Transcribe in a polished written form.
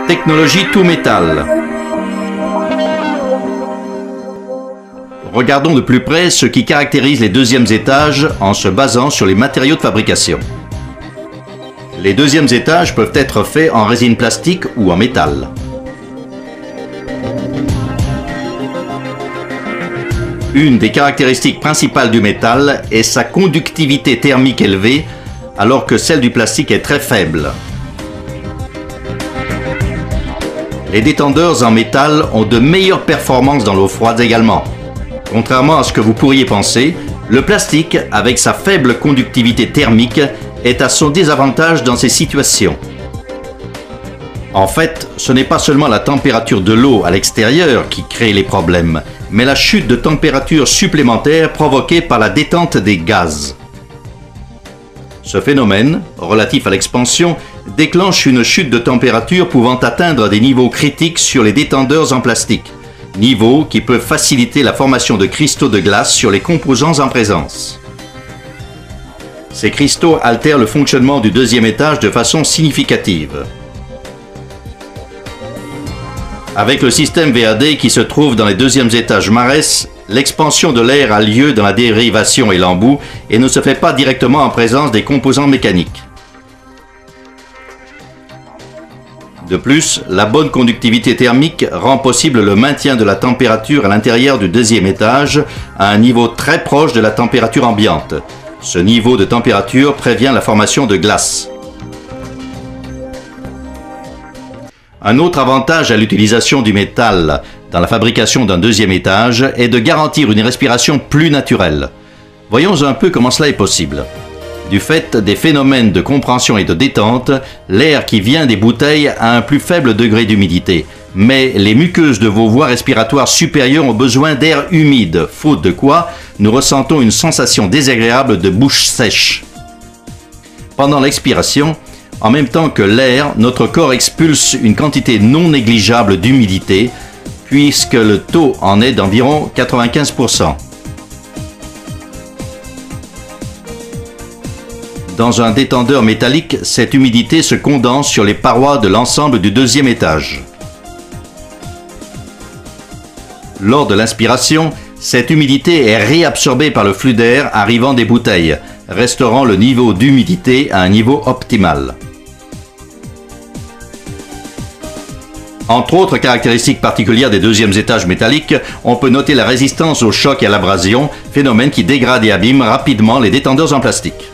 Technologie tout métal. Regardons de plus près ce qui caractérise les deuxièmes étages en se basant sur les matériaux de fabrication. Les deuxièmes étages peuvent être faits en résine plastique ou en métal. Une des caractéristiques principales du métal est sa conductivité thermique élevée, alors que celle du plastique est très faible. Les détendeurs en métal ont de meilleures performances dans l'eau froide également. Contrairement à ce que vous pourriez penser, le plastique, avec sa faible conductivité thermique, est à son désavantage dans ces situations. En fait, ce n'est pas seulement la température de l'eau à l'extérieur qui crée les problèmes, mais la chute de température supplémentaire provoquée par la détente des gaz. Ce phénomène, relatif à l'expansion, déclenche une chute de température pouvant atteindre des niveaux critiques sur les détendeurs en plastique, niveaux qui peuvent faciliter la formation de cristaux de glace sur les composants en présence. Ces cristaux altèrent le fonctionnement du deuxième étage de façon significative. Avec le système VAD qui se trouve dans les deuxièmes étages Marès, l'expansion de l'air a lieu dans la dérivation et l'embout et ne se fait pas directement en présence des composants mécaniques. De plus, la bonne conductivité thermique rend possible le maintien de la température à l'intérieur du deuxième étage à un niveau très proche de la température ambiante. Ce niveau de température prévient la formation de glace. Un autre avantage à l'utilisation du métal dans la fabrication d'un deuxième étage est de garantir une respiration plus naturelle. Voyons un peu comment cela est possible. Du fait des phénomènes de compression et de détente, l'air qui vient des bouteilles a un plus faible degré d'humidité, mais les muqueuses de vos voies respiratoires supérieures ont besoin d'air humide, faute de quoi nous ressentons une sensation désagréable de bouche sèche. Pendant l'expiration, en même temps que l'air, notre corps expulse une quantité non négligeable d'humidité, puisque le taux en est d'environ 95%. Dans un détendeur métallique, cette humidité se condense sur les parois de l'ensemble du deuxième étage. Lors de l'inspiration, cette humidité est réabsorbée par le flux d'air arrivant des bouteilles, restaurant le niveau d'humidité à un niveau optimal. Entre autres caractéristiques particulières des deuxièmes étages métalliques, on peut noter la résistance au choc et à l'abrasion, phénomène qui dégrade et abîme rapidement les détendeurs en plastique.